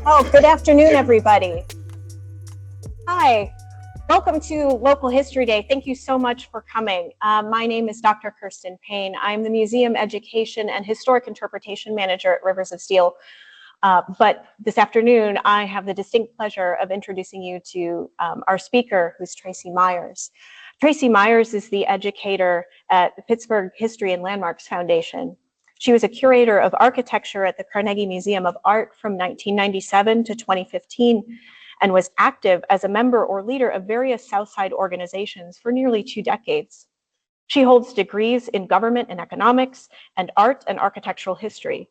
Oh, good afternoon, everybody. Hi, welcome to Local History Day. Thank you so much for coming. My name is Dr. Kirsten Payne. I'm the Museum Education and Historic Interpretation Manager at Rivers of Steel. But this afternoon, I have the distinct pleasure of introducing you to our speaker, who's Tracy Myers. Tracy Myers is the educator at the Pittsburgh History and Landmarks Foundation. She was a curator of architecture at the Carnegie Museum of Art from 1997 to 2015 and was active as a member or leader of various Southside organizations for nearly 2 decades. She holds degrees in government and economics and art and architectural history.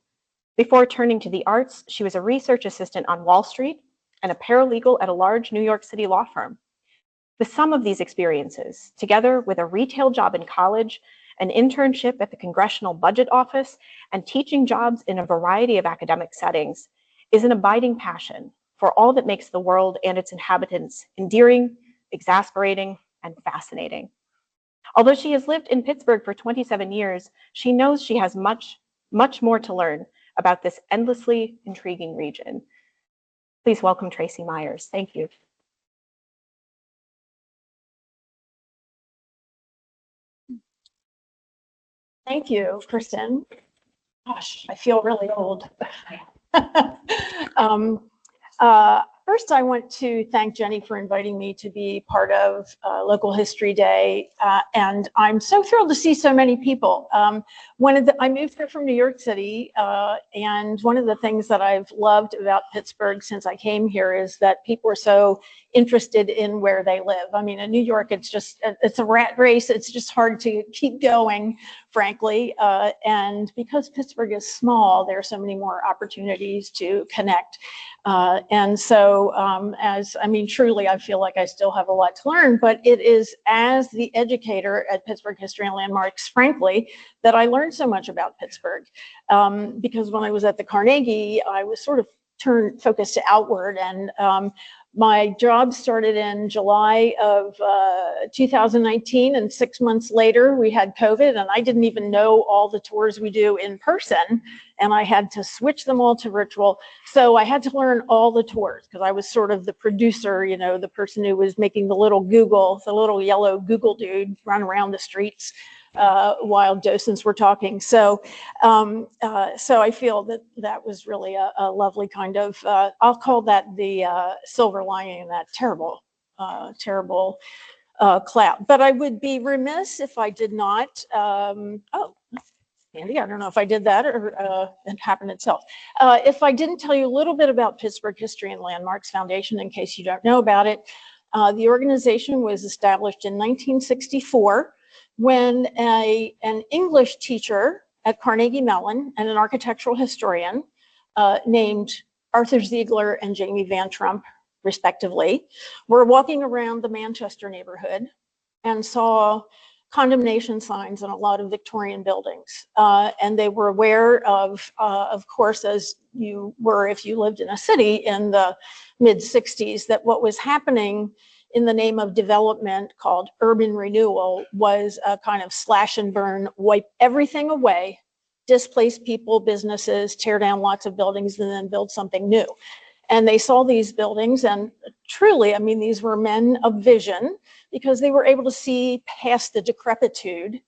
Before turning to the arts, she was a research assistant on Wall Street and a paralegal at a large New York City law firm. The sum of these experiences, together with a retail job in college, an internship at the Congressional Budget Office, and teaching jobs in a variety of academic settings, is an abiding passion for all that makes the world and its inhabitants endearing, exasperating, and fascinating. Although she has lived in Pittsburgh for 27 years, she knows she has much, much more to learn about this endlessly intriguing region. Please welcome Tracy Myers. Thank you. Thank you, Kristen. Gosh, I feel really old. First, I want to thank Jenny for inviting me to be part of Local History Day, and I'm so thrilled to see so many people. I moved here from New York City, and one of the things that I've loved about Pittsburgh since I came here is that people are so interested in where they live. I mean, in New York, it's a rat race. It's just hard to keep going, frankly. And because Pittsburgh is small, there are so many more opportunities to connect. And so, truly, I feel like I still have a lot to learn, but it is as the educator at Pittsburgh History and Landmarks, frankly, that I learned so much about Pittsburgh. Because when I was at the Carnegie, I was sort of focused outward, and my job started in July of 2019, and 6 months later we had COVID, and I didn't even know all the tours we do in person, and I had to switch them all to virtual. So I had to learn all the tours because I was sort of the producer, you know, the person who was making the little yellow Google dude run around the streets while docents were talking. So I feel that was really a lovely kind of, I'll call that the silver lining in that terrible cloud. But I would be remiss if I did not, Andy, I don't know if I did that or it happened itself. If I didn't tell you a little bit about Pittsburgh History and Landmarks Foundation, in case you don't know about it, the organization was established in 1964 when an English teacher at Carnegie Mellon and an architectural historian named Arthur Ziegler and Jamie Van Trump, respectively, were walking around the Manchester neighborhood and saw condemnation signs on a lot of Victorian buildings. And they were aware of course, as you were if you lived in a city in the mid-60s, that what was happening in the name of development called urban renewal was a kind of slash and burn, wipe everything away, displace people, businesses, tear down lots of buildings, and then build something new. And they saw these buildings, and truly, I mean, these were men of vision because they were able to see past the decrepitude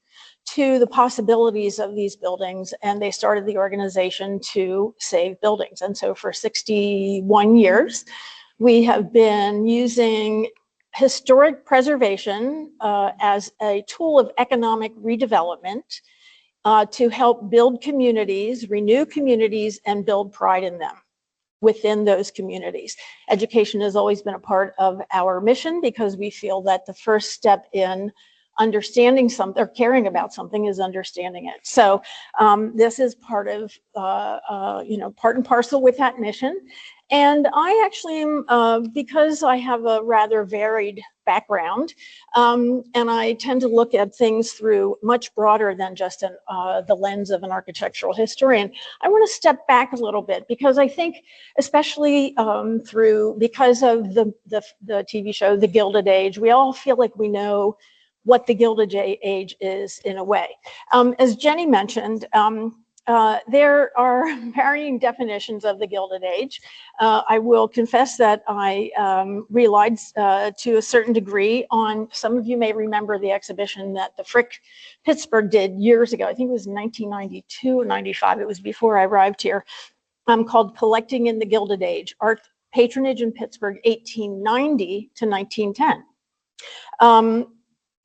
to the possibilities of these buildings, and they started the organization to save buildings. And so for 61 years, we have been using historic preservation as a tool of economic redevelopment to help build communities, renew communities, and build pride in them within those communities. Education has always been a part of our mission because we feel that the first step in understanding something or caring about something is understanding it. So this is part of, part and parcel with that mission. And I actually am, because I have a rather varied background, and I tend to look at things through much broader than just the lens of an architectural historian. I want to step back a little bit because I think, especially because of the TV show, The Gilded Age, we all feel like we know what the Gilded Age is in a way. As Jenny mentioned, there are varying definitions of the Gilded Age. I will confess that I relied to a certain degree on, some of you may remember the exhibition that the Frick Pittsburgh did years ago. I think it was 1992 or 95. It was before I arrived here, called Collecting in the Gilded Age, Art Patronage in Pittsburgh, 1890 to 1910.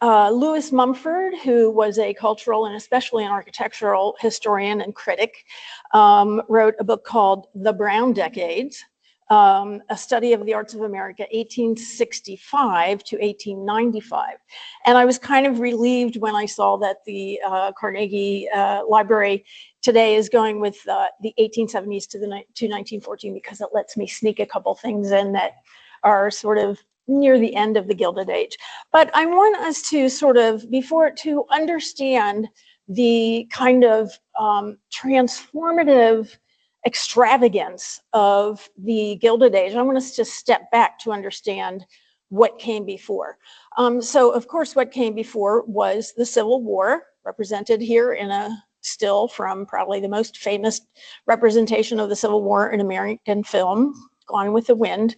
Lewis Mumford, who was a cultural and especially an architectural historian and critic, wrote a book called The Brown Decades, a study of the arts of America, 1865 to 1895. And I was kind of relieved when I saw that the Carnegie Library today is going with the 1870s to 1914, because it lets me sneak a couple things in that are sort of near the end of the Gilded Age. But I want us to sort of, to understand the kind of transformative extravagance of the Gilded Age, I want us to step back to understand what came before. So of course, what came before was the Civil War, represented here in a still from probably the most famous representation of the Civil War in American film, Gone with the Wind.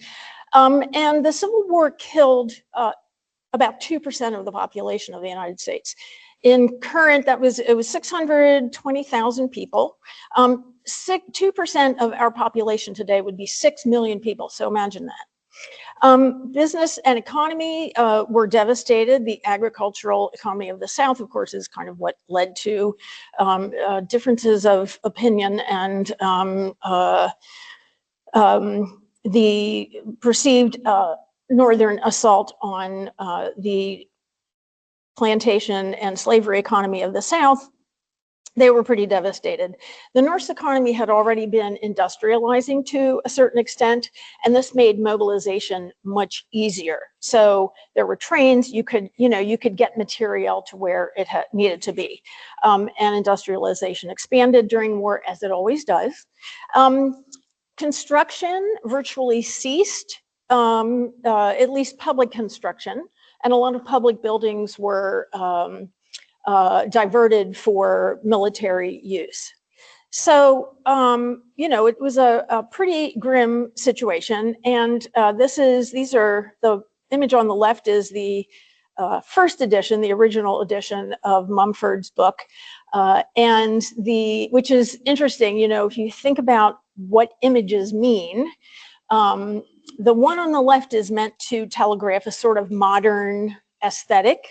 And the Civil War killed about 2% of the population of the United States. In current, it was 620,000 people. 2% of our population today would be 6 million people, so imagine that. Business and economy were devastated. The agricultural economy of the South, of course, is kind of what led to differences of opinion and the perceived Northern assault on the plantation and slavery economy of the South. They were pretty devastated. The North's economy had already been industrializing to a certain extent, and this made mobilization much easier. So there were trains, you could get material to where it needed to be. And industrialization expanded during war, as it always does. Construction virtually ceased, at least public construction, and a lot of public buildings were diverted for military use. So, it was a pretty grim situation. And the image on the left is the first edition, the original edition of Mumford's book. Which is interesting, if you think about what images mean, the one on the left is meant to telegraph a sort of modern aesthetic,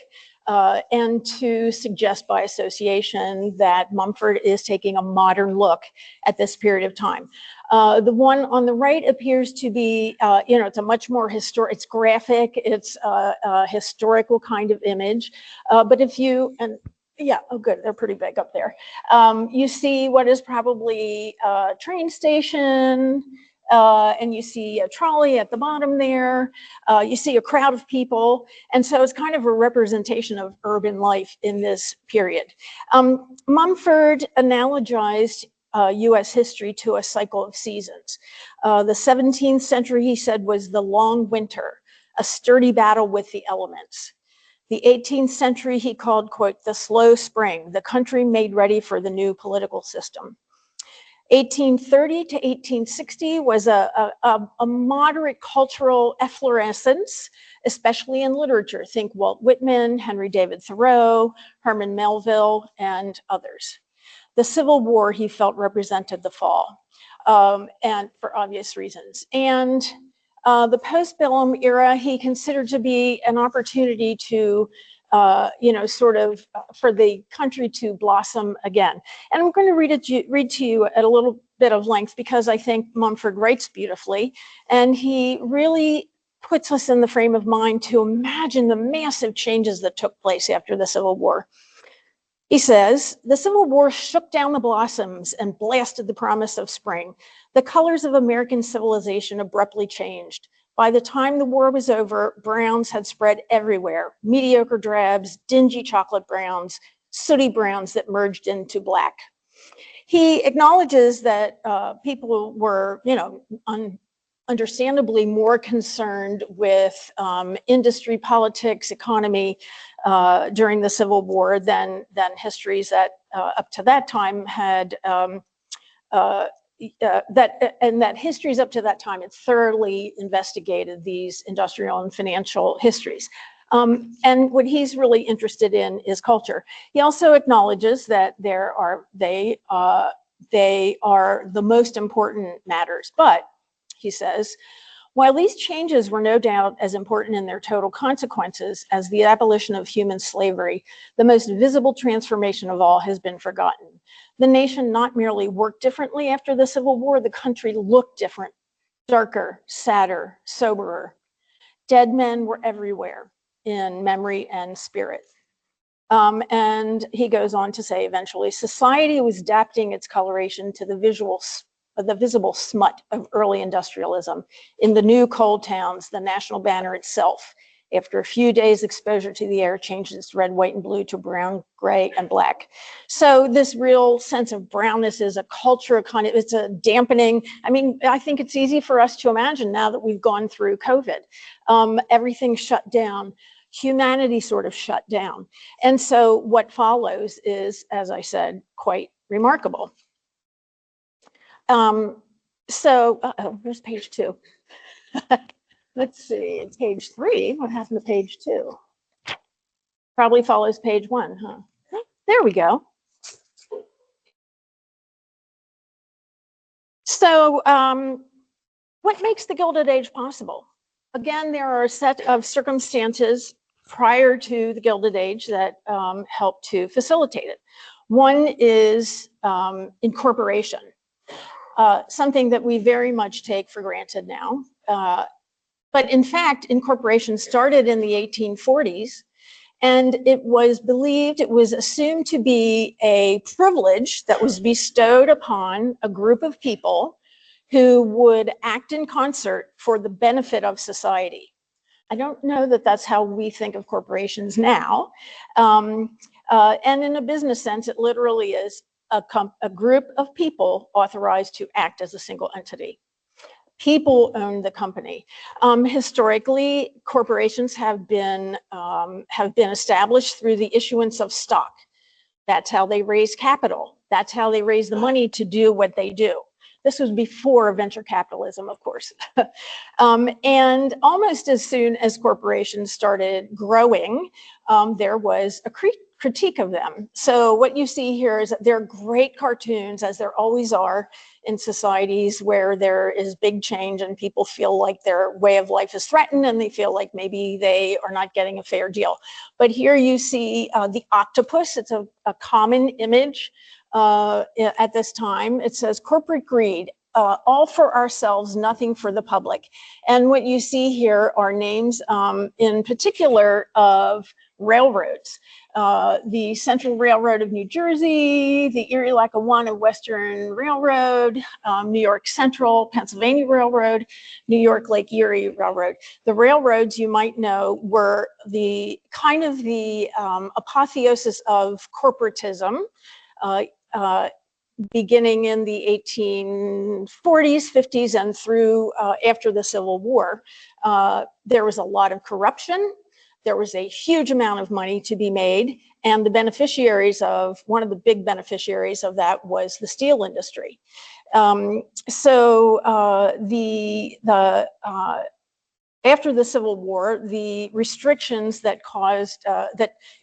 and to suggest by association that Mumford is taking a modern look at this period of time. The one on the right appears to be, it's a much more it's graphic, it's a historical kind of image. But if you, yeah, oh good, they're pretty big up there. You see what is probably a train station, and you see a trolley at the bottom there. You see a crowd of people. And so it's kind of a representation of urban life in this period. Mumford analogized US history to a cycle of seasons. The 17th century, he said, was the long winter, a sturdy battle with the elements. The 18th century, he called, quote, the slow spring, the country made ready for the new political system. 1830 to 1860 was a moderate cultural efflorescence, especially in literature. Think Walt Whitman, Henry David Thoreau, Herman Melville, and others. The Civil War, he felt, represented the fall, and for obvious reasons. And the postbellum era, he considered to be an opportunity to, for the country to blossom again. And I'm going to read to you at a little bit of length, because I think Mumford writes beautifully, and he really puts us in the frame of mind to imagine the massive changes that took place after the Civil War. He says, the Civil War shook down the blossoms and blasted the promise of spring. The colors of American civilization abruptly changed. By the time the war was over, browns had spread everywhere. Mediocre drabs, dingy chocolate browns, sooty browns that merged into black. He acknowledges that people were, understandably more concerned with industry, politics, economy, during the Civil War than histories that up to that time had that histories up to that time had thoroughly investigated these industrial and financial histories. And what he's really interested in is culture. He also acknowledges that they are the most important matters. But he says, while these changes were no doubt as important in their total consequences as the abolition of human slavery, the most visible transformation of all has been forgotten. The nation not merely worked differently after the Civil War, the country looked different, darker, sadder, soberer. Dead men were everywhere in memory and spirit. And he goes on to say, eventually, society was adapting its coloration to the visible smut of early industrialism in the new coal towns. The national banner itself, after a few days exposure to the air, changes its red, white, and blue to brown, gray, and black. So this real sense of brownness is a culture, it's a dampening. I mean, I think it's easy for us to imagine now that we've gone through COVID. Everything shut down. Humanity sort of shut down. And so what follows is, as I said, quite remarkable. Here's page 2. Let's see, it's page 3. What happened to page 2? Probably follows page 1, huh? There we go. So what makes the Gilded Age possible? Again, there are a set of circumstances prior to the Gilded Age that help to facilitate it. One is incorporation. Something that we very much take for granted now. But in fact, incorporation started in the 1840s, and it was assumed to be a privilege that was bestowed upon a group of people who would act in concert for the benefit of society. I don't know that that's how we think of corporations now. And in a business sense, it literally is a group of people authorized to act as a single entity. People own the company. Historically, corporations have been established through the issuance of stock. That's how they raise capital. That's how they raise the money to do what they do. This was before venture capitalism, of course. And almost as soon as corporations started growing, there was a critique of them. So what you see here is that they're great cartoons, as there always are in societies where there is big change and people feel like their way of life is threatened and they feel like maybe they are not getting a fair deal. But here you see the octopus. It's a common image at this time. It says corporate greed, all for ourselves, nothing for the public. And what you see here are names in particular of railroads. The Central Railroad of New Jersey, the Erie-Lackawanna Western Railroad, New York Central, Pennsylvania Railroad, New York Lake Erie Railroad. The railroads, you might know, were the kind of the apotheosis of corporatism, beginning in the 1840s, 50s, and through after the Civil War. There was a lot of corruption. There was a huge amount of money to be made, and one of the big beneficiaries of that was the steel industry. After the Civil War, the restrictions that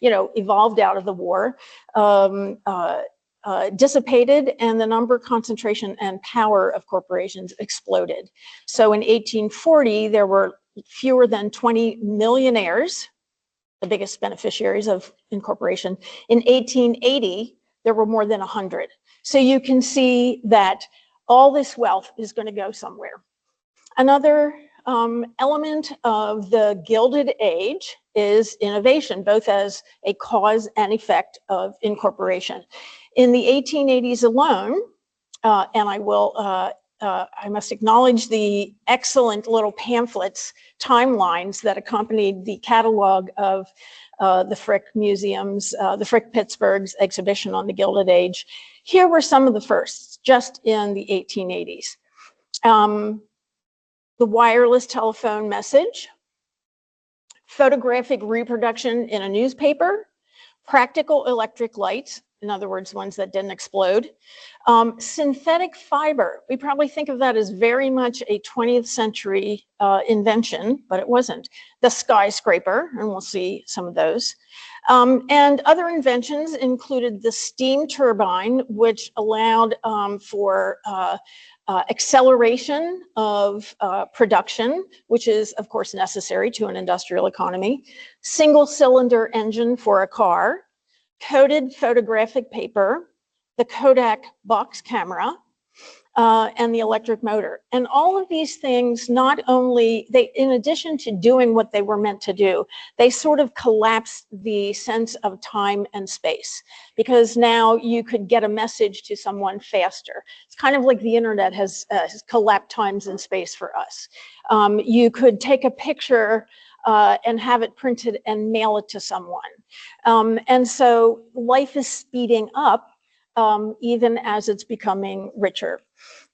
evolved out of the war dissipated, and the number, concentration, and power of corporations exploded. So in 1840, there were fewer than 20 millionaires, the biggest beneficiaries of incorporation. In 1880, there were more than 100. So you can see that all this wealth is going to go somewhere. Another element of the Gilded Age is innovation, both as a cause and effect of incorporation. In the 1880s alone, and I must acknowledge the excellent little pamphlets, timelines that accompanied the catalog of the Frick Museum's, the Frick Pittsburgh's exhibition on the Gilded Age. Here were some of the firsts, just in the 1880s. The wireless telephone message, photographic reproduction in a newspaper, practical electric lights, in other words, ones that didn't explode, synthetic fiber. We probably think of that as very much a 20th century invention, but it wasn't. The skyscraper, and we'll see some of those. And other inventions included the steam turbine, which allowed for acceleration of production, which is, of course, necessary to an industrial economy, single-cylinder engine for a car, coated photographic paper, the Kodak box camera, and the electric motor. And all of these things, not only, in addition to doing what they were meant to do, they sort of collapsed the sense of time and space, because now you could get a message to someone faster. It's kind of like the internet has collapsed times and space for us. You could take a picture and have it printed and mail it to someone. And so life is speeding up even as it's becoming richer.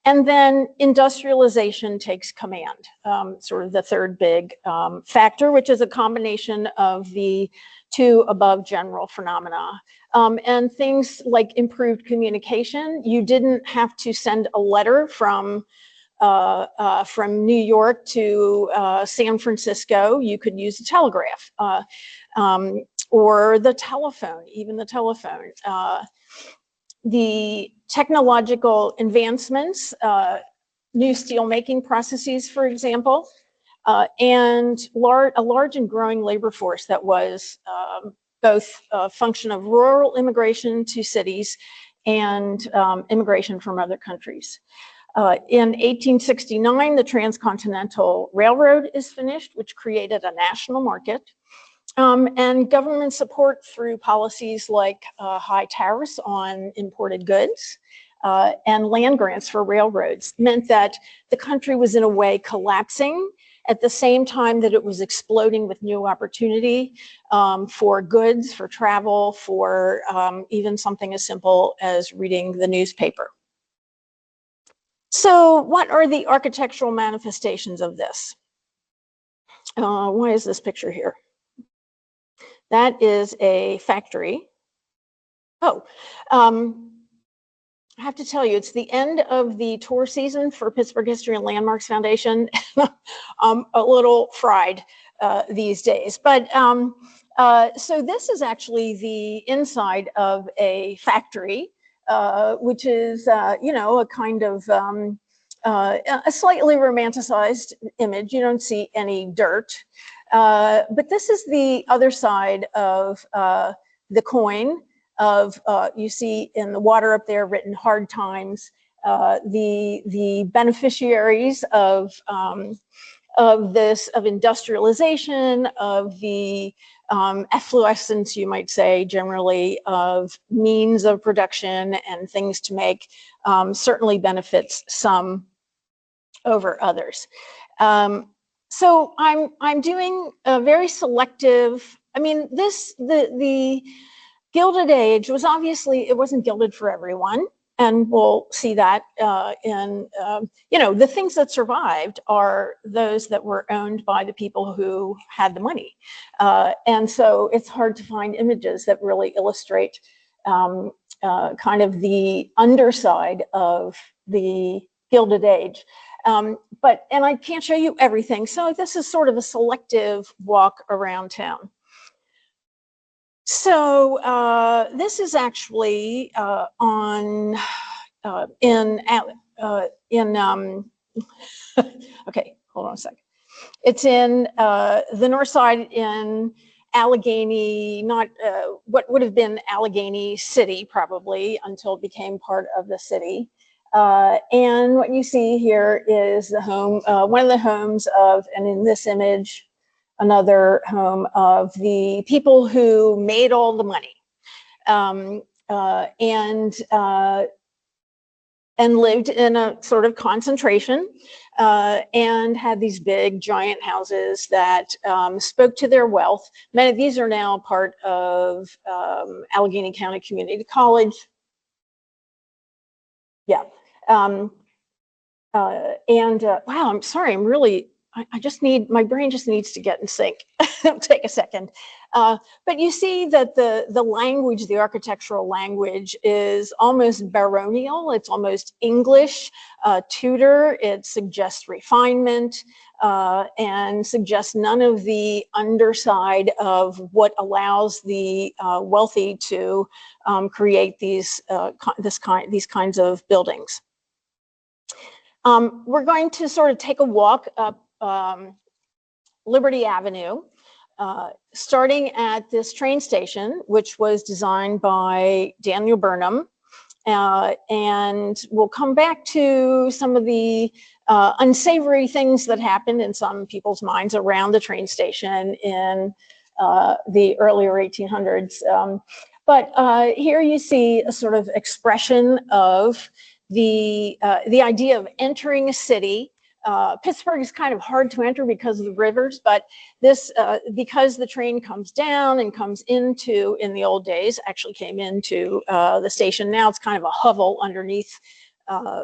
And then industrialization takes command, sort of the third big factor, which is a combination of the two above general phenomena. And things like improved communication. You didn't have to send a letter from New York to San Francisco. You could use the telegraph or the telephone, even the telephone. The technological advancements, new steelmaking processes, for example, and a large and growing labor force that was both a function of rural immigration to cities and immigration from other countries. In 1869, the Transcontinental Railroad is finished, which created a national market. And government support through policies like high tariffs on imported goods and land grants for railroads meant that the country was in a way collapsing at the same time that it was exploding with new opportunity for goods, for travel, for even something as simple as reading the newspaper. So what are the architectural manifestations of this? Why is this picture here? That is a factory. Oh, I have to tell you, it's the end of the tour season for Pittsburgh History and Landmarks Foundation. I'm a little fried these days. But so this is actually the inside of a factory, which is, you know, a kind of a slightly romanticized image. You don't see any dirt. But this is the other side of the coin of, you see in the water up there written hard times, the beneficiaries of industrialization, of the efflorescence, you might say, generally, of means of production and things to make, certainly benefits some over others. So I'm doing a very selective, I mean, the Gilded Age was obviously, it wasn't gilded for everyone. And we'll see that in, you know, the things that survived are those that were owned by the people who had the money. And so it's hard to find images that really illustrate kind of the underside of the Gilded Age. And I can't show you everything. So this is sort of a selective walk around town. So this is actually okay, hold on a sec. It's in the north side in Allegheny, not what would have been Allegheny City probably until it became part of the city. And what you see here is the home, one of the homes of, and in this image, another home of the people who made all the money and lived in a sort of concentration and had these big giant houses that spoke to their wealth. Many of these are now part of Allegheny County Community College. Yeah. Wow, I'm sorry, I just need, my brain just needs to get in sync. Take a second. But you see that the language, the architectural language is almost baronial. It's almost English, Tudor. It suggests refinement and suggests none of the underside of what allows the wealthy to create these kinds of buildings. We're going to sort of take a walk up Liberty Avenue, starting at this train station, which was designed by Daniel Burnham. And we'll come back to some of the unsavory things that happened in some people's minds around the train station in the earlier 1800s. But here you see a sort of expression of the idea of entering a city. Pittsburgh is kind of hard to enter because of the rivers, but this, because the train comes down and comes into, in the old days, actually came into the station. Now it's kind of a hovel underneath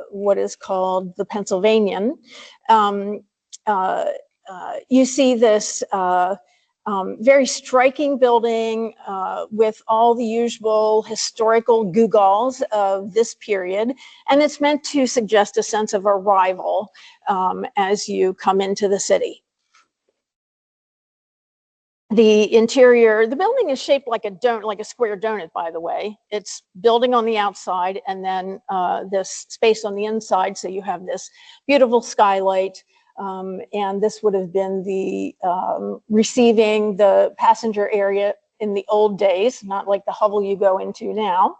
what is called the Pennsylvanian. You see this very striking building with all the usual historical gewgaws of this period, and it's meant to suggest a sense of arrival as you come into the city. The interior, the building is shaped like a donut, like a square donut, by the way. It's building on the outside and then this space on the inside, so you have this beautiful skylight. And this would have been the receiving the passenger area in the old days, not like the hovel you go into now.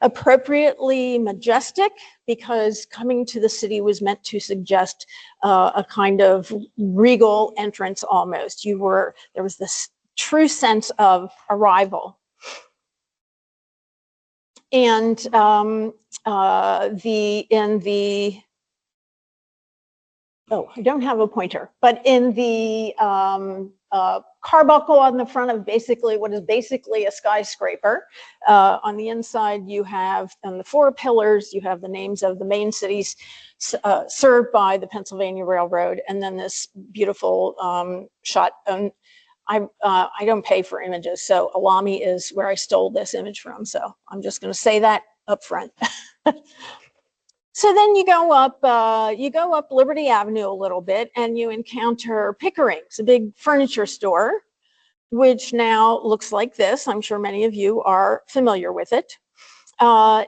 Appropriately majestic, because coming to the city was meant to suggest a kind of regal entrance almost. There was this true sense of arrival. And oh, I don't have a pointer, but in the carbuncle on the front of basically what is basically a skyscraper, on the inside you have, on the four pillars, you have the names of the main cities served by the Pennsylvania Railroad, and then this beautiful shot. I don't pay for images, so Alami is where I stole this image from, so I'm just going to say that up front. So then you go up Liberty Avenue a little bit, and you encounter Pickering's, a big furniture store, which now looks like this. I'm sure many of you are familiar with it. So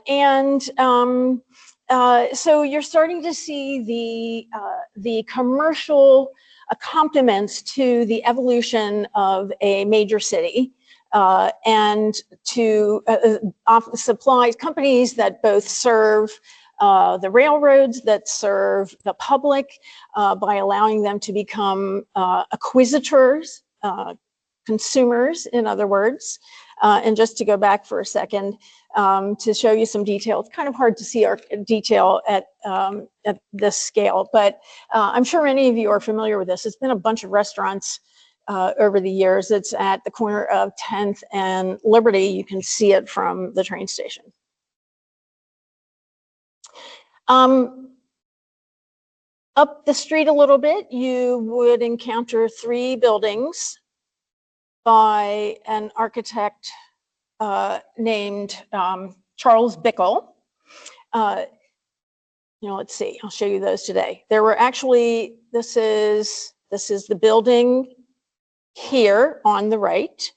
you're starting to see the commercial accompaniments to the evolution of a major city, and to supplies companies that both serve the railroads, that serve the public by allowing them to become acquisitors, consumers, in other words. And just to go back for a second to show you some detail, it's kind of hard to see our detail at this scale, but I'm sure many of you are familiar with this. It's been a bunch of restaurants over the years. It's at the corner of 10th and Liberty. You can see it from the train station. Up the street a little bit, you would encounter three buildings by an architect named Charles Bickle. Let's see, I'll show you those today. There were actually, this is the building here on the right.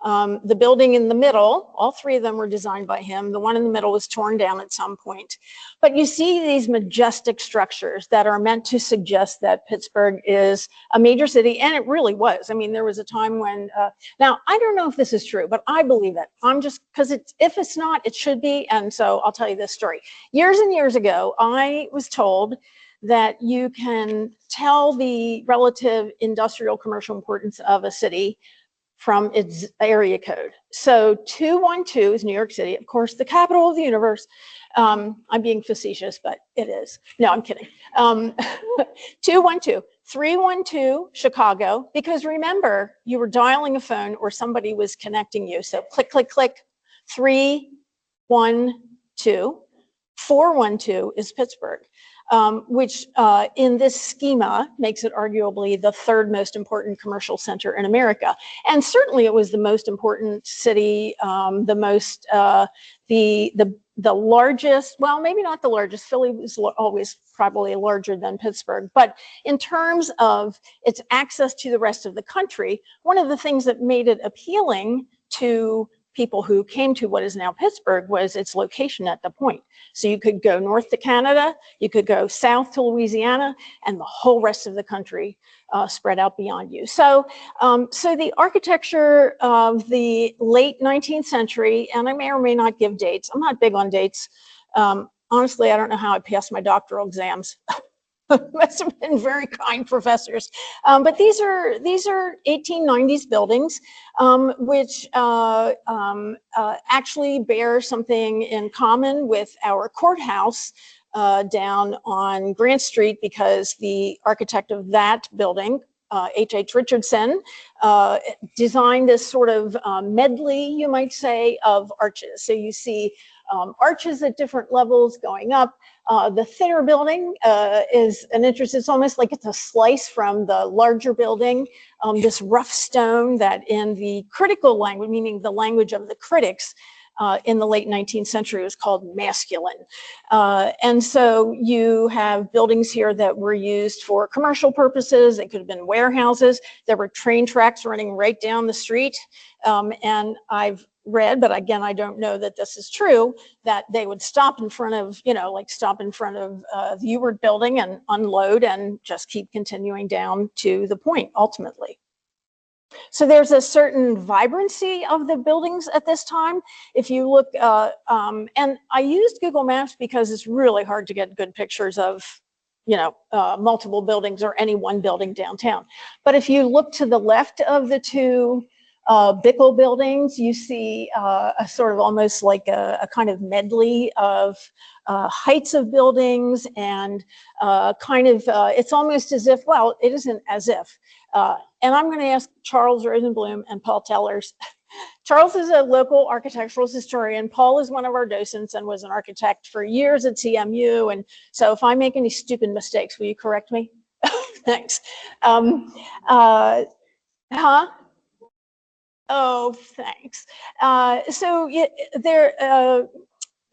The building in the middle, all three of them were designed by him. The one in the middle was torn down at some point. But you see these majestic structures that are meant to suggest that Pittsburgh is a major city, and it really was. I mean, there was a time when, now I don't know if this is true, but I believe it. I'm just, because if it's not, it should be. And so I'll tell you this story. Years and years ago, I was told that you can tell the relative industrial commercial importance of a city from its area code. So 212 is New York City, of course, the capital of the universe. I'm being facetious, but it is. No, I'm kidding. 212, 312, Chicago, because remember, you were dialing a phone or somebody was connecting you. So click, click, click, 312, 412 is Pittsburgh. which in this schema makes it arguably the third most important commercial center in America. And certainly it was the most important city, the largest, well, maybe not the largest. Philly was always probably larger than Pittsburgh. But in terms of its access to the rest of the country, one of the things that made it appealing to people who came to what is now Pittsburgh was its location at the point. So you could go north to Canada, you could go south to Louisiana, and the whole rest of the country spread out beyond you. So, so the architecture of the late 19th century, and I may or may not give dates. I'm not big on dates. Honestly, I don't know how I passed my doctoral exams. Must have been very kind professors. But these are 1890s buildings, which actually bear something in common with our courthouse down on Grant Street, because the architect of that building, H.H. Richardson, designed this sort of medley, you might say, of arches. So you see arches at different levels going up. The thinner building is an interest. It's almost like it's a slice from the larger building, this rough stone that in the critical language, meaning the language of the critics, in the late 19th century was called masculine. And so you have buildings here that were used for commercial purposes. They could have been warehouses. There were train tracks running right down the street. And I've read, but again, I don't know that this is true, that they would stop in front of, stop in front of the Ewart building and unload and just keep continuing down to the point ultimately. So there's a certain vibrancy of the buildings at this time. If you look, and I used Google Maps because it's really hard to get good pictures of, multiple buildings or any one building downtown. But if you look to the left of the two Bickle buildings, you see a sort of almost like a kind of medley of heights of buildings, and it's almost as if, well, it isn't as if. And I'm going to ask Charles Rosenblum and Paul Tellers. Charles is a local architectural historian. Paul is one of our docents and was an architect for years at CMU. And so if I make any stupid mistakes, will you correct me? Thanks. Oh, thanks. So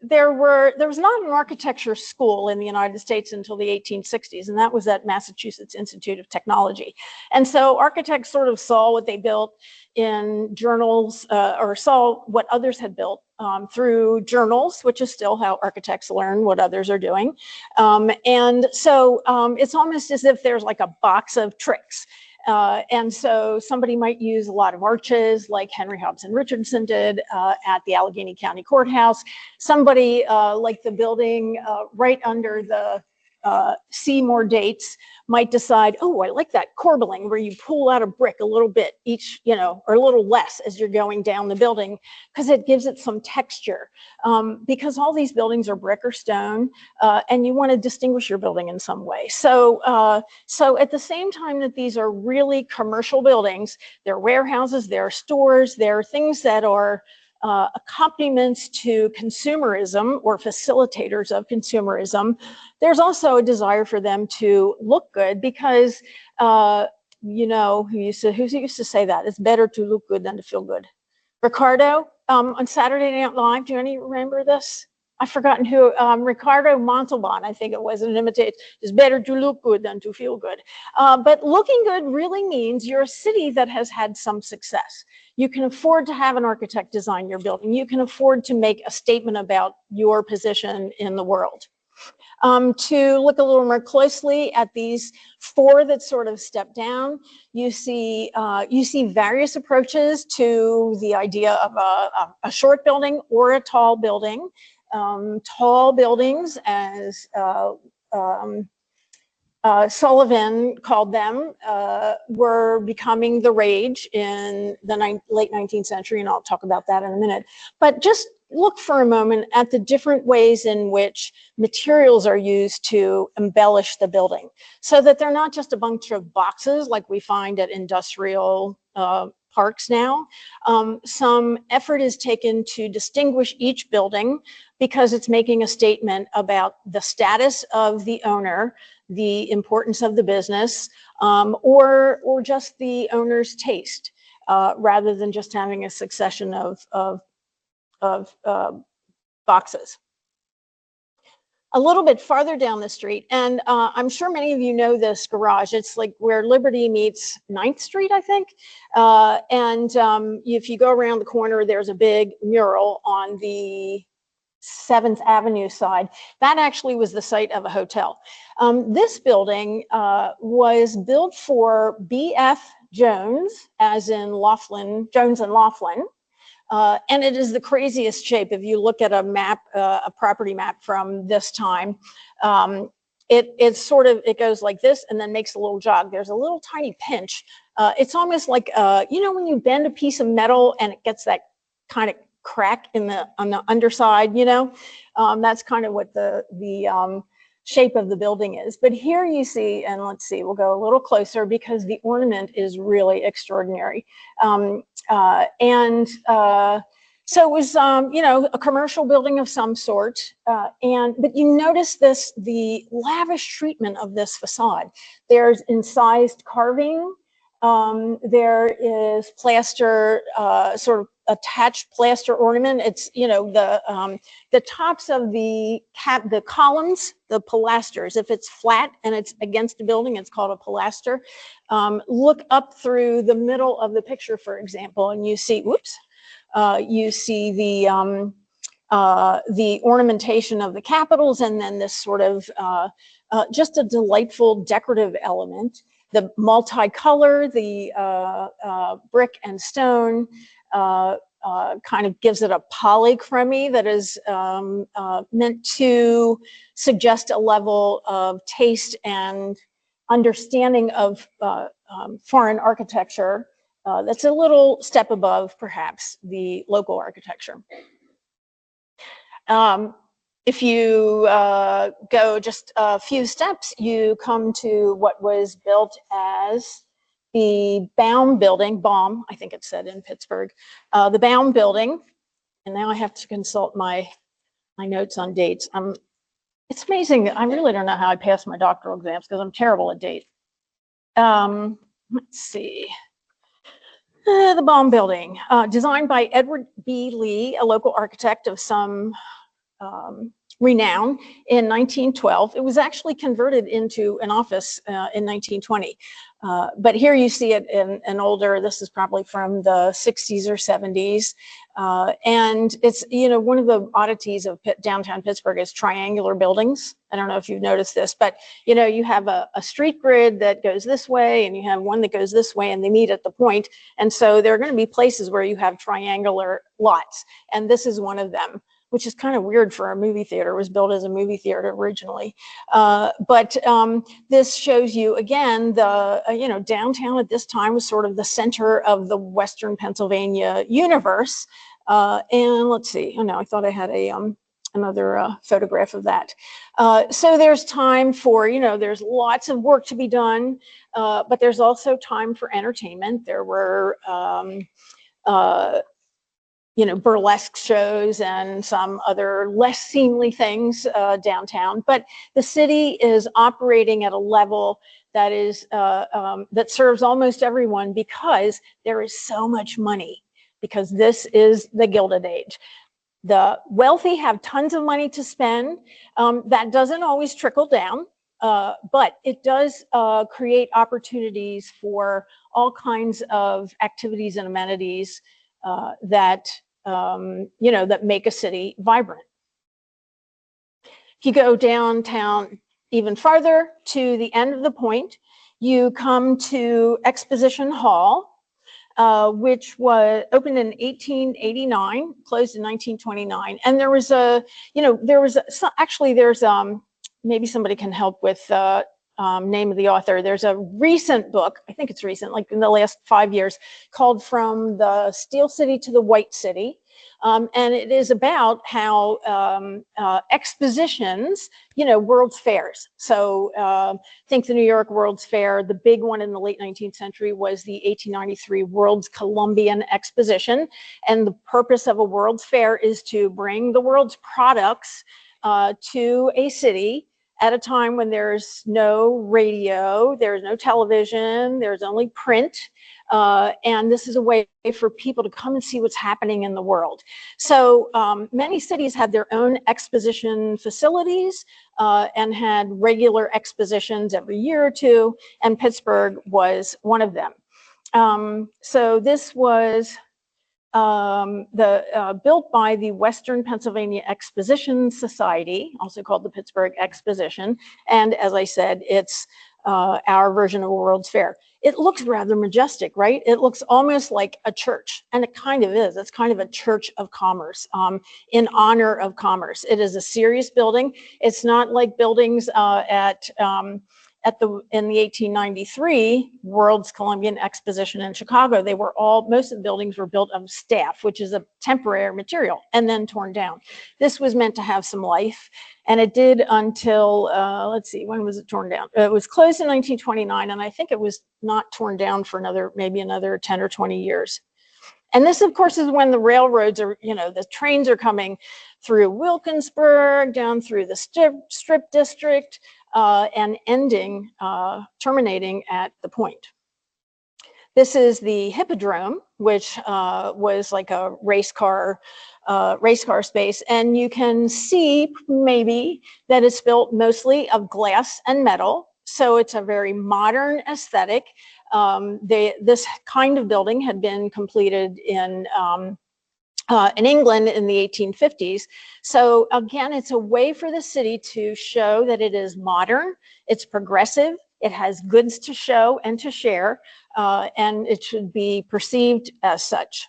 there was not an architecture school in the United States until the 1860s, and that was at Massachusetts Institute of Technology. And so architects sort of saw what they built in journals, or saw what others had built through journals, which is still how architects learn what others are doing. And so it's almost as if there's like a box of tricks. And so somebody might use a lot of arches like Henry Hobson Richardson did at the Allegheny County Courthouse. Somebody like the building right under the Seymour dates might decide, oh, I like that corbelling where you pull out a brick a little bit each, or a little less as you're going down the building, because it gives it some texture. Because all these buildings are brick or stone, and you want to distinguish your building in some way. So, so at the same time that these are really commercial buildings, they're warehouses, they're stores, they're things that are accompaniments to consumerism or facilitators of consumerism. There's also a desire for them to look good because, who used to say that? It's better to look good than to feel good. Ricardo, on Saturday Night Live, do any remember this? I've forgotten who, Ricardo Montalban, I think it was, an imitate. It's better to look good than to feel good. But looking good really means you're a city that has had some success. You can afford to have an architect design your building. You can afford to make a statement about your position in the world. To look a little more closely at these four that sort of step down, you see various approaches to the idea of a short building or a tall building. Tall buildings, as Sullivan called them, were becoming the rage in the late 19th century, and I'll talk about that in a minute. But just look for a moment at the different ways in which materials are used to embellish the building, so that they're not just a bunch of boxes like we find at industrial parks now. Some effort is taken to distinguish each building because it's making a statement about the status of the owner, the importance of the business, or just the owner's taste, rather than just having a succession of boxes. A little bit farther down the street, and I'm sure many of you know this garage. It's like where Liberty meets 9th Street, I think. If you go around the corner, there's a big mural on the 7th Avenue side. That actually was the site of a hotel. This building was built for B.F. Jones, as in Laughlin, Jones and Laughlin. And it is the craziest shape. If you look at a map, a property map from this time, it goes like this and then makes a little jog. There's a little tiny pinch. It's almost like, you know, when you bend a piece of metal and it gets that kind of crack on the underside, you know, that's kind of what the shape of the building is. But here you see, and let's see, we'll go a little closer because the ornament is really extraordinary. So it was, you know, a commercial building of some sort. But you notice the lavish treatment of this facade. There's incised carving. There is plaster, sort of attached plaster ornament. It's, you know, the tops of the columns, the pilasters. If it's flat and it's against a building, it's called a pilaster. Look up through the middle of the picture, for example, and you see, whoops, you see the ornamentation of the capitals, and then this sort of just a delightful decorative element. The multicolor, the brick and stone, kind of gives it a polychromy that is meant to suggest a level of taste and understanding of foreign architecture that's a little step above, perhaps, the local architecture. If you go just a few steps, you come to what was built as the Baum Building, Baum, I think it said in Pittsburgh, the Baum Building. And now I have to consult my notes on dates. It's amazing. I really don't know how I passed my doctoral exams because I'm terrible at dates. Let's see. The Baum Building, designed by Edward B. Lee, a local architect of some renown, in 1912. It was actually converted into an office in 1920. But here you see it in an older, this is probably from the 60s or 70s. And it's, you know, one of the oddities of downtown Pittsburgh is triangular buildings. I don't know if you've noticed this, but, you know, you have a street grid that goes this way and you have one that goes this way and they meet at the point. And so there are going to be places where you have triangular lots. And this is one of them, which is kind of weird for a movie theater. It was built as a movie theater originally. But this shows you, again, you know, downtown at this time was sort of the center of the Western Pennsylvania universe. And let's see, oh no, I thought I had another photograph of that. So there's time for, you know, there's lots of work to be done, but there's also time for entertainment. There were, you know, burlesque shows and some other less seemly things downtown. But the city is operating at a level that is that serves almost everyone because there is so much money, because this is the Gilded Age. The wealthy have tons of money to spend. That doesn't always trickle down, but it does create opportunities for all kinds of activities and amenities that you know, that make a city vibrant. If you go downtown even farther to the end of the point, you come to Exposition Hall, which was opened in 1889, closed in 1929. And there was a, you know, actually there's maybe somebody can help with name of the author. There's a recent book, I think it's recent, like in the last 5 years, called From the Steel City to the White City. And it is about how expositions, you know, World's Fairs. So think the New York World's Fair. The big one in the late 19th century was the 1893 World's Columbian Exposition. And the purpose of a World's Fair is to bring the world's products to a city at a time when there's no radio, there's no television, there's only print. And this is a way for people to come and see what's happening in the world. So many cities had their own exposition facilities and had regular expositions every year or two, and Pittsburgh was one of them. So this was built by the Western Pennsylvania Exposition Society, also called the Pittsburgh Exposition. And as I said, it's our version of a World's Fair. It looks rather majestic, right? It looks almost like a church, and it kind of is. It's kind of a church of commerce in honor of commerce. It is a serious building. It's not like buildings in the 1893 World's Columbian Exposition in Chicago. They were most of the buildings were built of staff, which is a temporary material, and then torn down. This was meant to have some life, and it did until, let's see, when was it torn down? It was closed in 1929, and I think it was not torn down for maybe another 10 or 20 years. And this, of course, is when the railroads are, you know, the trains are coming through Wilkinsburg, down through the Strip District, and terminating at the Point. This is the Hippodrome, which was like a race car space. And you can see maybe that it's built mostly of glass and metal. So it's a very modern aesthetic. This kind of building had been completed in England in the 1850s. So again, it's a way for the city to show that it is modern, it's progressive, it has goods to show and to share, and it should be perceived as such.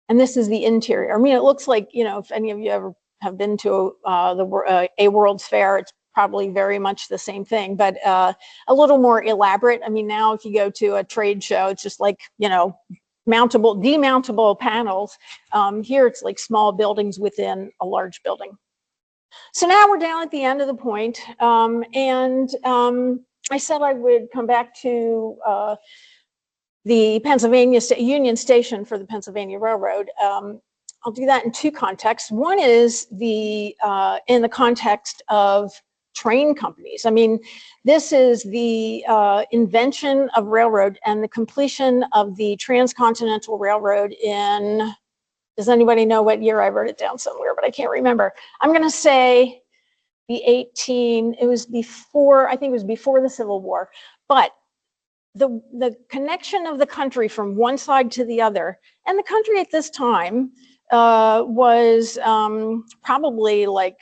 And this is the interior. I mean, it looks like, you know, if any of you ever have been to a World's Fair, it's probably very much the same thing, but a little more elaborate. I mean, now if you go to a trade show, it's just like, you know, demountable panels. Here it's like small buildings within a large building. So now we're down at the end of the Point, and I said I would come back to the Pennsylvania Union Station for the Pennsylvania Railroad. I'll do that in two contexts. One is in the context of train companies. I mean, this is the invention of railroad and the completion of the Transcontinental Railroad in, does anybody know what year? I wrote it down somewhere, but I can't remember. I'm going to say it was before, I think it was before the Civil War, but the connection of the country from one side to the other, and the country at this time was probably like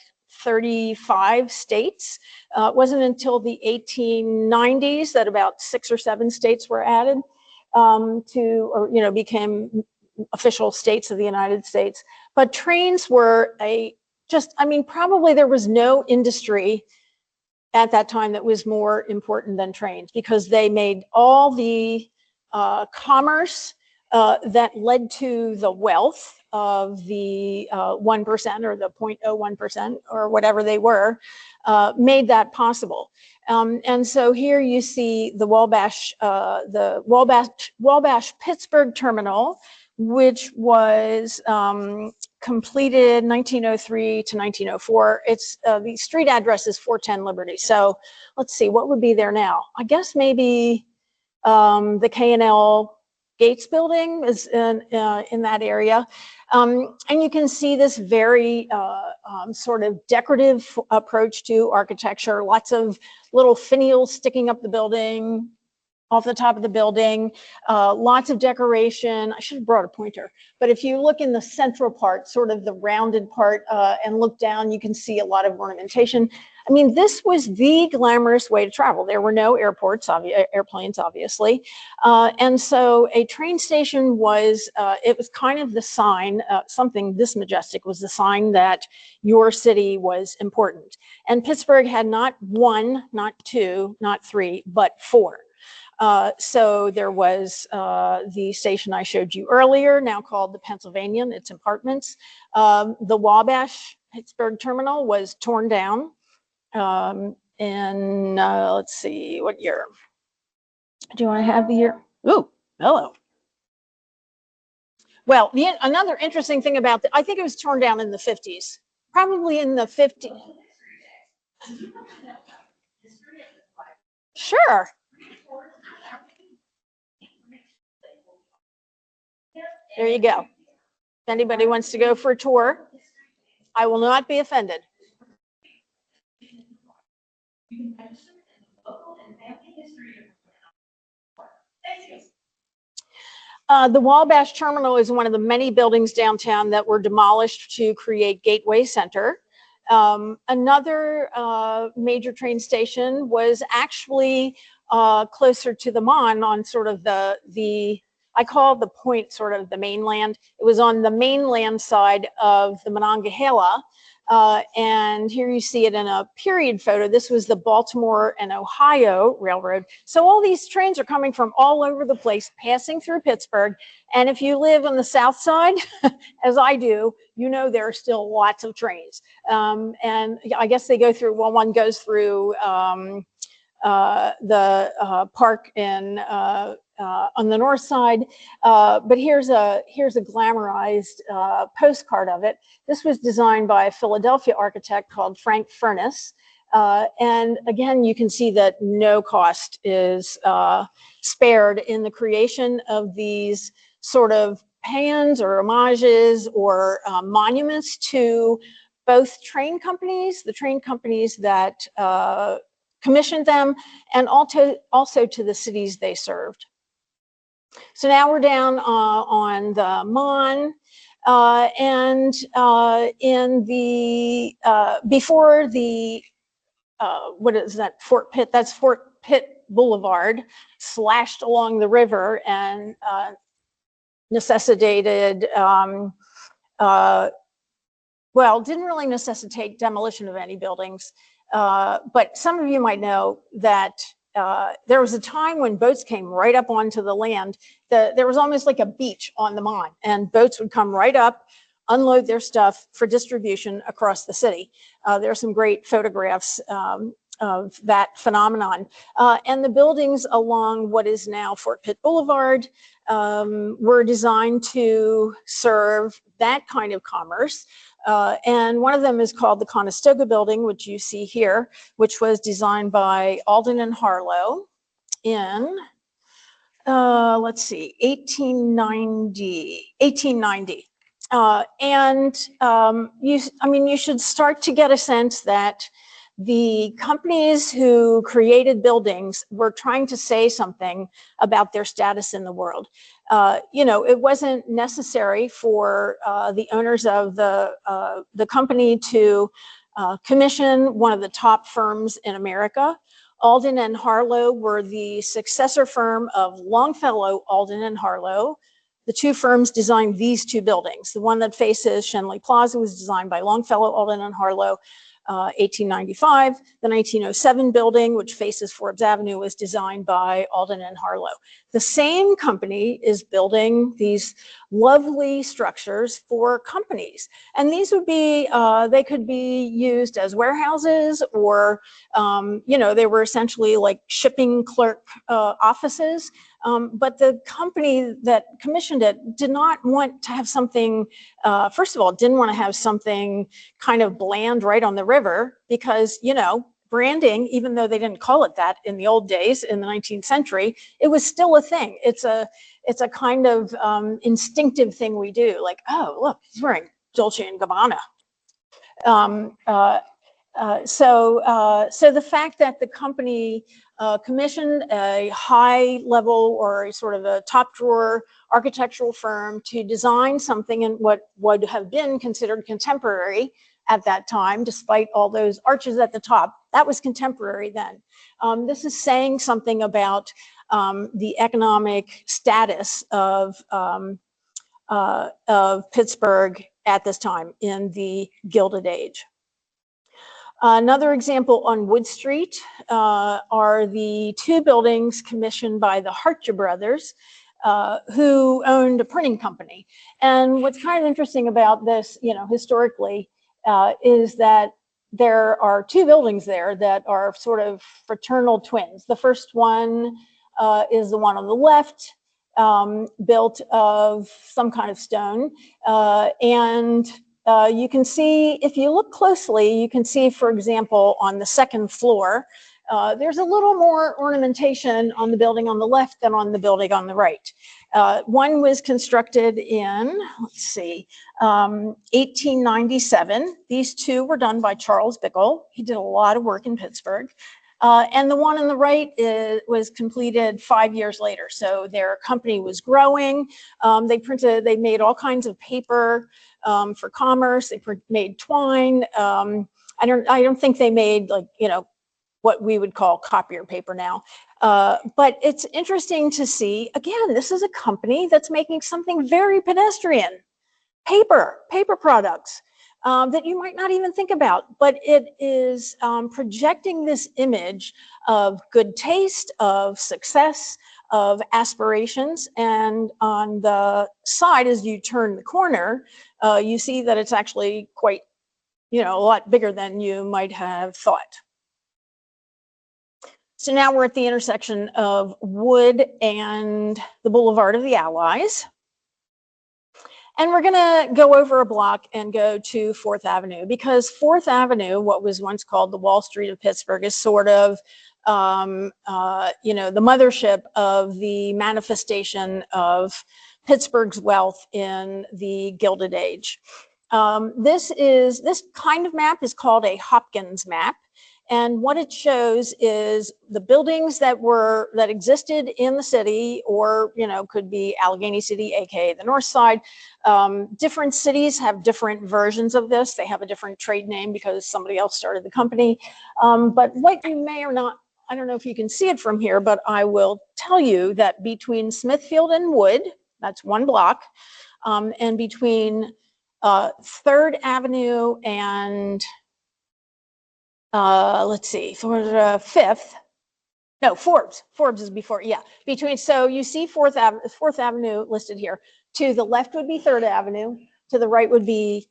35 states. It wasn't until the 1890s that about 6 or 7 states were added became official states of the United States. But trains were probably there was no industry at that time that was more important than trains, because they made all the commerce that led to the wealth of the 1% or the 0.01% or whatever they were, made that possible. And so here you see the Wabash-Pittsburgh terminal, which was completed 1903 to 1904. It's the street address is 410 Liberty. So let's see, what would be there now? I guess maybe the K&L Gates building is in that area. And you can see this very sort of decorative approach to architecture, lots of little finials sticking up the building, off the top of the building, lots of decoration. I should have brought a pointer, but if you look in the central part, sort of the rounded part, and look down, you can see a lot of ornamentation. I mean, this was the glamorous way to travel. There were no airplanes, obviously. And so a train station was, it was kind of the sign, something this majestic was the sign that your city was important. And Pittsburgh had not 1, not 2, not 3, but 4. So there was the station I showed you earlier, now called the Pennsylvanian, it's apartments. The Wabash Pittsburgh terminal was torn down in, let's see, what year? Do I have the year? Ooh, hello. Well, another interesting thing about I think it was torn down in the 50s, probably in the 50s. Sure. There you go. If anybody wants to go for a tour, I will not be offended. The Wabash Terminal is one of the many buildings downtown that were demolished to create Gateway Center. Another major train station was actually closer to the Mon on sort of the I call the point sort of the mainland. It was on the mainland side of the Monongahela. And here you see it in a period photo. This was the Baltimore and Ohio Railroad. So all these trains are coming from all over the place, passing through Pittsburgh. And if you live on the south side, as I do, you know there are still lots of trains. And I guess they go through, well, one goes through the park in on the north side, but here's a glamorized postcard of it. This was designed by a Philadelphia architect called Frank Furness, and again you can see that no cost is spared in the creation of these sort of paeans or homages or monuments to both train companies, the train companies that commissioned them, and also to the cities they served. So now we're down on the Mon, and in the before the what is that, Fort Pitt? That's Fort Pitt Boulevard, slashed along the river and necessitated. Well, didn't really necessitate demolition of any buildings, but some of you might know that there was a time when boats came right up onto the land. There was almost like a beach on the Mon, and boats would come right up, unload their stuff for distribution across the city. There are some great photographs of that phenomenon. And the buildings along what is now Fort Pitt Boulevard were designed to serve that kind of commerce. And one of them is called the Conestoga Building, which you see here, which was designed by Alden and Harlow in, let's see, 1890. You should start to get a sense that the companies who created buildings were trying to say something about their status in the world. It wasn't necessary for the owners of the company to commission one of the top firms in America. Alden and Harlow were the successor firm of Longfellow, Alden and Harlow. The two firms designed these two buildings. The one that faces Schenley Plaza was designed by Longfellow, Alden and Harlow, 1895. The 1907 building, which faces Forbes Avenue, was designed by Alden and Harlow. The same company is building these lovely structures for companies. And these would be, they could be used as warehouses, or, they were essentially like shipping clerk offices. But the company that commissioned it did not want to have something, first of all, didn't want to have something kind of bland right on the river, because, branding, even though they didn't call it that in the old days in the 19th century, it was still a thing. It's a kind of instinctive thing we do, like, oh, look, he's wearing Dolce & Gabbana. So the fact that the company commissioned a high level or a sort of a top drawer architectural firm to design something in what would have been considered contemporary at that time, despite all those arches at the top, that was contemporary then. This is saying something about the economic status of Pittsburgh at this time in the Gilded Age. Another example on Wood Street are the two buildings commissioned by the Hartje brothers, who owned a printing company. And what's kind of interesting about this, historically, is that there are two buildings there that are sort of fraternal twins. The first one is the one on the left, built of some kind of stone. You can see, if you look closely, you can see, for example, on the second floor, there's a little more ornamentation on the building on the left than on the building on the right. One was constructed in, 1897. These two were done by Charles Bickle. He did a lot of work in Pittsburgh. And the one on the right was completed 5 years later. So their company was growing. They made all kinds of paper for commerce. They made twine. I don't think they made what we would call copier paper now. But it's interesting to see, again, this is a company that's making something very pedestrian, paper products that you might not even think about, but it is projecting this image of good taste, of success, of aspirations. And on the side, as you turn the corner, you see that it's actually quite, a lot bigger than you might have thought. So now we're at the intersection of Wood and the Boulevard of the Allies. And we're gonna go over a block and go to 4th Avenue, because 4th Avenue, what was once called the Wall Street of Pittsburgh, is sort of, the mothership of the manifestation of Pittsburgh's wealth in the Gilded Age. This kind of map is called a Hopkins map. And what it shows is the buildings that existed in the city, or could be Allegheny City, aka the North Side. Different cities have different versions of this. They have a different trade name because somebody else started the company. But what you may or not, I don't know if you can see it from here, but I will tell you that between Smithfield and Wood, that's one block, and between 3rd Avenue and Fifth. No, Forbes. Forbes is before, yeah. So you see 4th Avenue listed here. To the left would be 3rd Avenue. To the right would be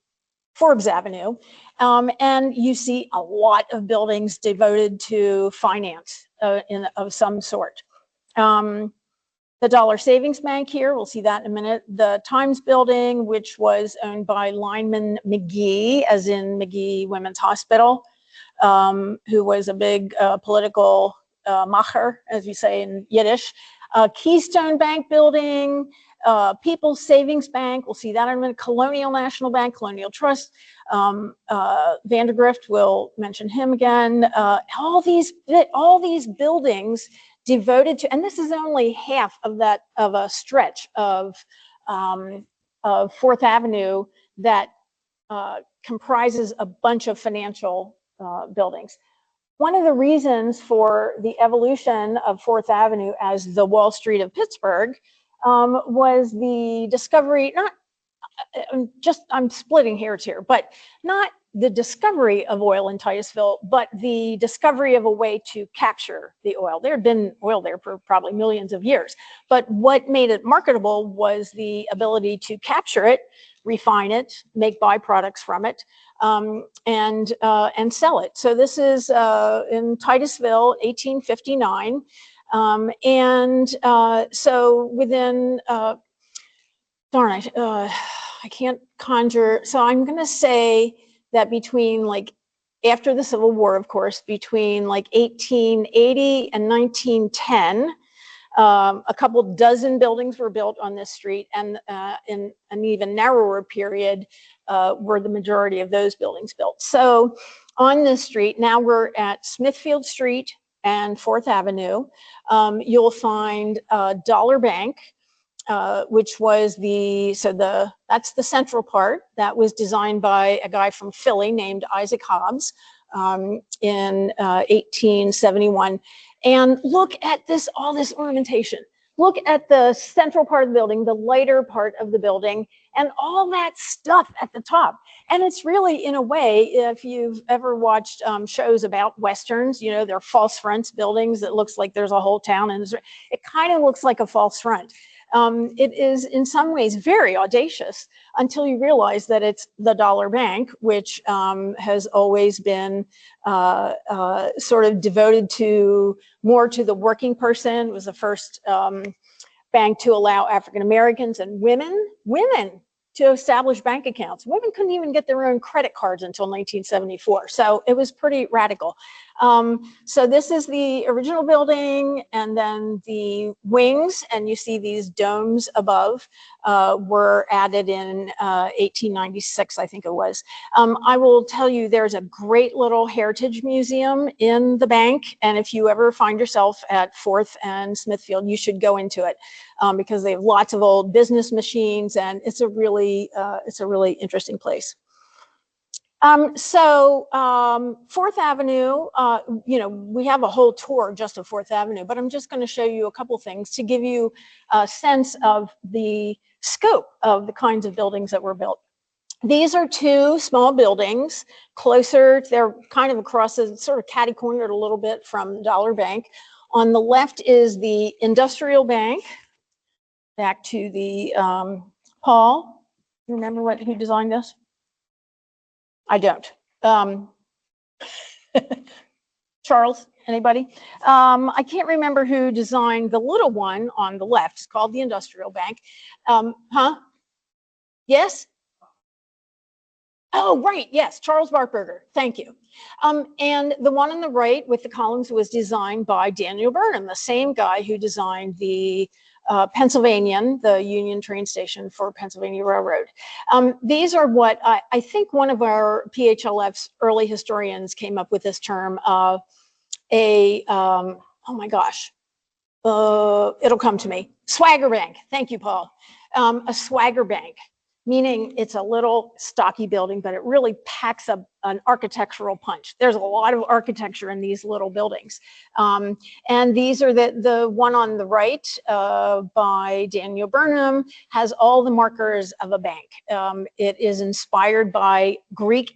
Forbes Avenue. And you see a lot of buildings devoted to finance of some sort. The Dollar Savings Bank here, we'll see that in a minute. The Times Building, which was owned by Lyman McGee, as in McGee Women's Hospital, who was a big political macher, as we say in Yiddish. Keystone Bank Building, People's Savings Bank, we'll see that in a minute. Colonial National Bank, Colonial Trust, Vandergrift, we'll mention him again. All these buildings devoted to, and this is only half of a stretch of 4th Avenue that comprises a bunch of financial buildings. One of the reasons for the evolution of 4th Avenue as the Wall Street of Pittsburgh was the discovery, I'm splitting hairs here, but not the discovery of oil in Titusville, but the discovery of a way to capture the oil. There had been oil there for probably millions of years, but what made it marketable was the ability to capture it, refine it, make byproducts from it, and sell it. So this is in Titusville, 1859. So within, I can't conjure. So I'm going to say that between after the Civil War, of course, between 1880 and 1910, a couple dozen buildings were built on this street, and in an even narrower period were the majority of those buildings built. So on this street, now we're at Smithfield Street and 4th Avenue. You'll find Dollar Bank, which was that's the central part. That was designed by a guy from Philly named Isaac Hobbs in 1871. And look at all this ornamentation. look at the central part of the building, the lighter part of the building, and all that stuff at the top. And it's really, in a way, if you've ever watched shows about Westerns, you know, they're false fronts buildings that looks like there's a whole town, and it kind of looks like a false front. It is in some ways very audacious until you realize that it's the dollar bank, which has always been sort of devoted to more to the working person. It was the first bank to allow African Americans and women to establish bank accounts. Women couldn't even get their own credit cards until 1974. So it was pretty radical. So this is the original building, and then the wings, and you see these domes above were added in 1896, I think it was. I will tell you, there's a great little heritage museum in the bank, and if you ever find yourself at 4th and Smithfield, you should go into it because they have lots of old business machines, and it's a really interesting place. So 4th Avenue, you know, we have a whole tour just of 4th Avenue, but I'm just going to show you a couple things to give you a sense of the scope of the kinds of buildings that were built. These are two small buildings closer. They're kind of across the sort of catty-cornered a little bit from Dollar Bank. On the left is the Industrial Bank. Back to the Paul. You remember who designed this? I don't. Charles, anybody? I can't remember who designed the little one on the left. It's called the Industrial Bank. Yes? Oh, right, yes, Charles Bartberger, thank you. And the one on the right with the columns was designed by Daniel Burnham, the same guy who designed the Pennsylvanian, the Union train station for Pennsylvania Railroad. These are what I think one of our PHLF's early historians came up with this term, oh my gosh, it'll come to me. Swagger bank, thank you, Paul. A swagger bank, meaning it's a little stocky building, but it really packs up an architectural punch. There's a lot of architecture in these little buildings. And these are the one on the right by Daniel Burnham has all the markers of a bank. It is inspired by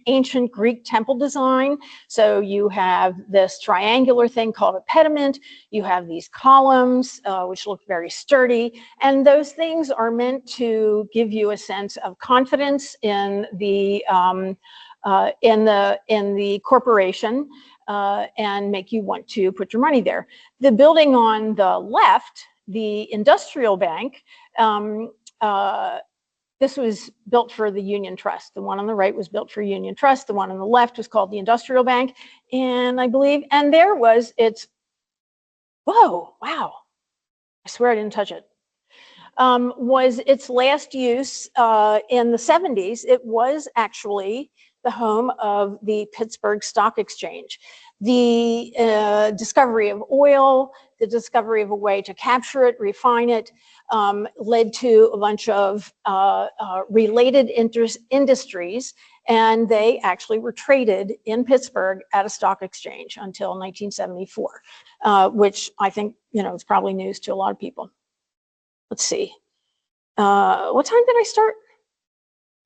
ancient Greek temple design. So you have this triangular thing called a pediment. You have these columns, which look very sturdy. And those things are meant to give you a sense of confidence in the corporation and make you want to put your money there. The building on the left, the Industrial Bank, this was built for the Union Trust. The one on the right was built for Union Trust. The one on the left was called the Industrial Bank. And I believe, and there was its, whoa, wow. I swear I didn't touch it. Was its last use in the 70s. It was actually the home of the Pittsburgh Stock Exchange. The discovery of oil, the discovery of a way to capture it, refine it, led to a bunch of related industries, and they actually were traded in Pittsburgh at a stock exchange until 1974, which I think, you know, is probably news to a lot of people. Let's see. What time did I start?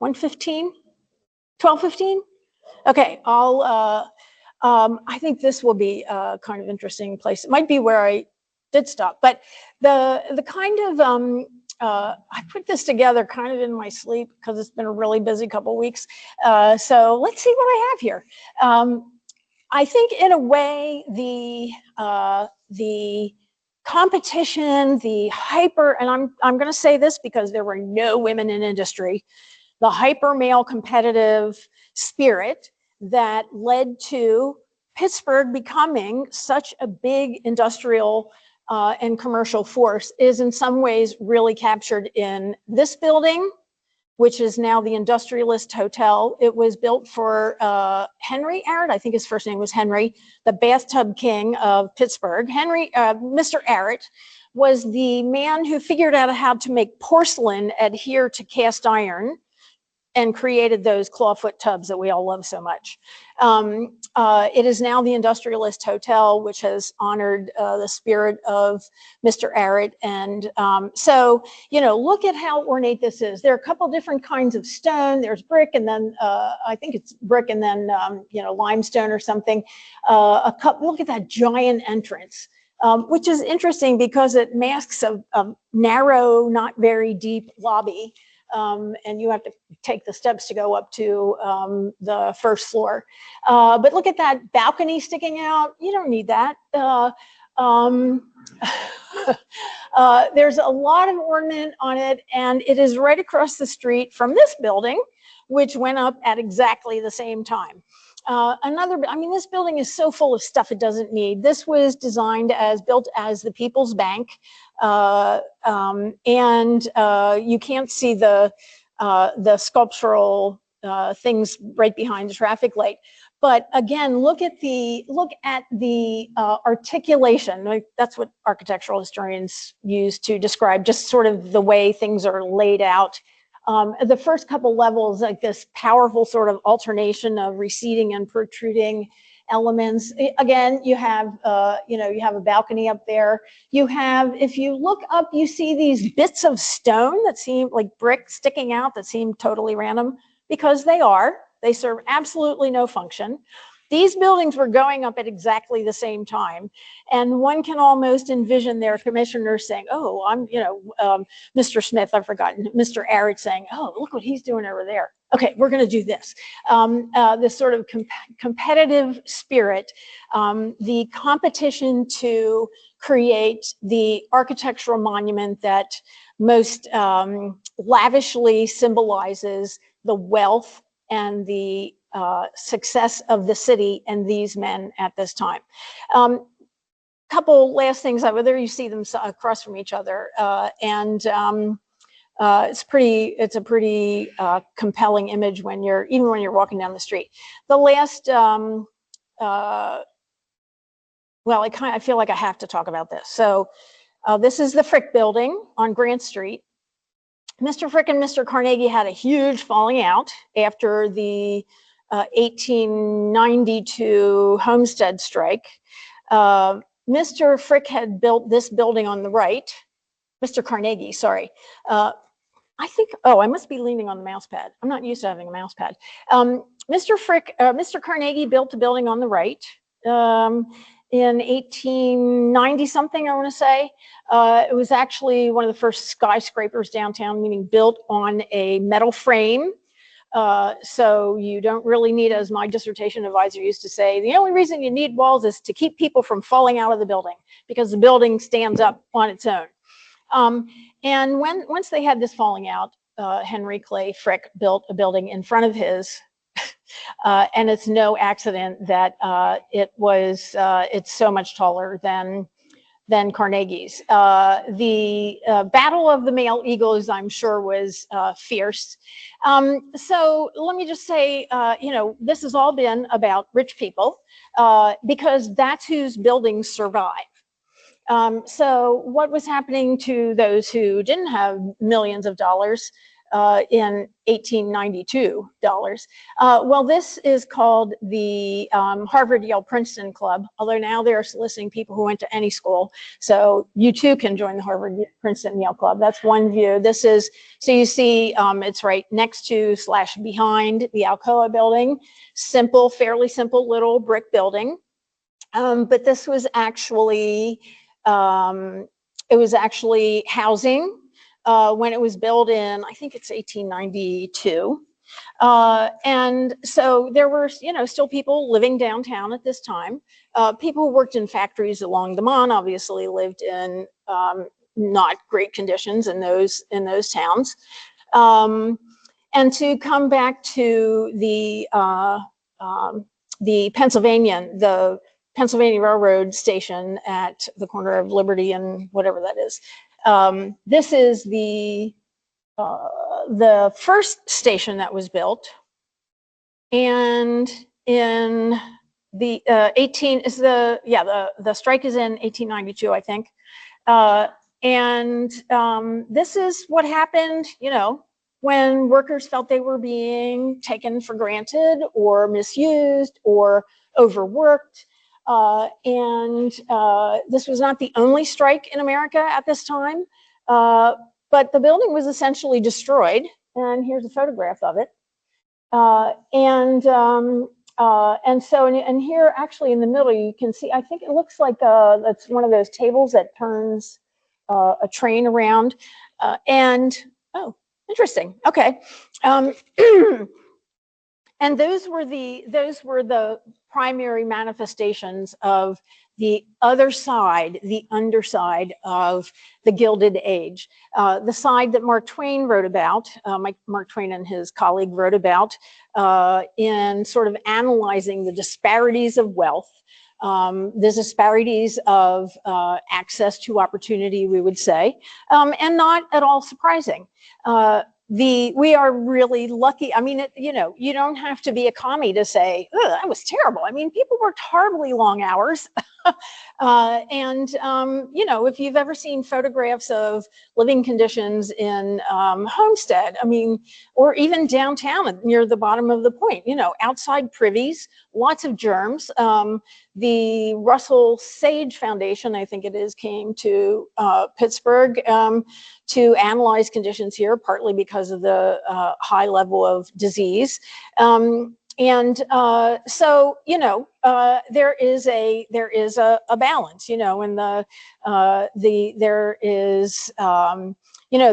1:15? 12:15? Okay, I think this will be a kind of interesting place. It might be where I did stop, but the kind of, I put this together kind of in my sleep because it's been a really busy couple of weeks. So let's see what I have here. I think in a way, the competition, the hyper, and I'm going to say this because there were no women in industry, the hyper male competitive spirit that led to Pittsburgh becoming such a big industrial and commercial force is in some ways really captured in this building, which is now the Industrialist Hotel. It was built for Henry Arrett, I think his first name was Henry, the bathtub king of Pittsburgh. Mr. Arrett was the man who figured out how to make porcelain adhere to cast iron. and created those clawfoot tubs that we all love so much. It is now the Industrialist Hotel, which has honored the spirit of Mr. Arrett. And so, you know, look at how ornate this is. There are a couple different kinds of stone. There's brick, and then I think it's brick, and then you know, limestone or something. Look at that giant entrance. Which is interesting because it masks a narrow, not very deep lobby, and you have to take the steps to go up to the first floor. But look at that balcony sticking out. You don't need that. There's a lot of ornament on it, and it is right across the street from this building, which went up at exactly the same time. I mean, this building is so full of stuff it doesn't need. This was built as the People's Bank, and you can't see the sculptural things right behind the traffic light. But again, look at the articulation. Like, that's what architectural historians use to describe just sort of the way things are laid out. The first couple levels, like this powerful sort of alternation of receding and protruding elements. Again, you have you have a balcony up there. You have, if you look up, you see these bits of stone that seem like brick sticking out that seem totally random, because they serve absolutely no function. These buildings were going up at exactly the same time, and one can almost envision their commissioners saying, "Oh, Mr. Smith, I've forgotten, Mr. Arrett saying, oh, look what he's doing over there. Okay, we're going to do this." This sort of competitive spirit, the competition to create the architectural monument that most lavishly symbolizes the wealth and the success of the city and these men at this time. Couple last things. There you see them across from each other, and it's a pretty compelling image when you're walking down the street. The last, I feel like I have to talk about this. So this is the Frick Building on Grant Street. Mr. Frick and Mr. Carnegie had a huge falling out after the 1892 Homestead strike. Mr. Frick had built this building on the right. Mr. Carnegie, sorry. I must be leaning on the mouse pad. I'm not used to having a mouse pad. Mr. Carnegie built a building on the right in 1890 something, I want to say. It was actually one of the first skyscrapers downtown, meaning built on a metal frame. So you don't really need, as my dissertation advisor used to say, the only reason you need walls is to keep people from falling out of the building, because the building stands up on its own. And once they had this falling out, Henry Clay Frick built a building in front of his, and it's no accident that it's so much taller than Carnegie's. The Battle of the Male Eagles, I'm sure, was fierce. So let me just say, this has all been about rich people, because that's whose buildings survive. So what was happening to those who didn't have millions of dollars in 1892 dollars? Well, this is called the Harvard, Yale, Princeton Club, although now they're soliciting people who went to any school. So you too can join the Harvard, Princeton, Yale Club. That's one view. This is, so you see it's right next to / behind the Alcoa building. Simple, fairly simple little brick building. But this was actually, housing. When it was built in, I think it's 1892. And so there were, still people living downtown at this time. People who worked in factories along the Mon obviously lived in not great conditions in those towns. And to come back to the Pennsylvania Railroad station at the corner of Liberty and whatever that is. This is the first station that was built, and in the the strike is in 1892, I think, and this is what happened. when workers felt they were being taken for granted or misused or overworked. This was not the only strike in America at this time, but the building was essentially destroyed. And here's a photograph of it. And here, actually, in the middle, you can see, I think it looks like that's one of those tables that turns a train around. Oh, interesting. Okay. And those were the primary manifestations of the other side, the underside of the Gilded Age. The side that Mark Twain wrote about, Mark Twain and his colleague wrote about in sort of analyzing the disparities of wealth, the disparities of access to opportunity, we would say, and not at all surprising. We are really lucky. I mean, you don't have to be a commie to say, oh, that was terrible. I mean, people worked horribly long hours. If you've ever seen photographs of living conditions in Homestead, I mean, or even downtown near the bottom of the point, outside privies, lots of germs. The Russell Sage Foundation, I think it is, came to Pittsburgh to analyze conditions here, partly because of the high level of disease. There is a balance, and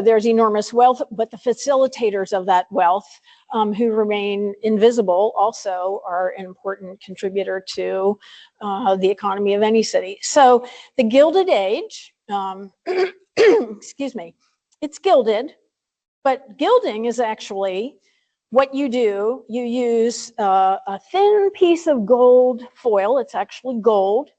there's enormous wealth, but the facilitators of that wealth, who remain invisible, also are an important contributor to the economy of any city. So the Gilded Age, excuse me, it's gilded, but gilding is actually what you do. You use a thin piece of gold foil, it's actually gold,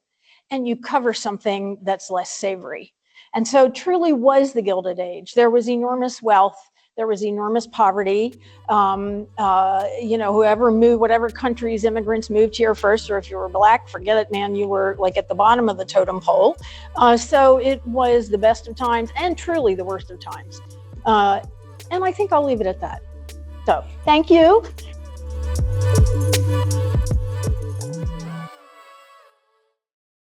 and you cover something that's less savory. And so truly was the Gilded Age. There was enormous wealth, there was enormous poverty. Whoever moved, whatever countries immigrants moved here first, or if you were Black, forget it, man, you were like at the bottom of the totem pole. So it was the best of times and truly the worst of times. And I think I'll leave it at that. So thank you.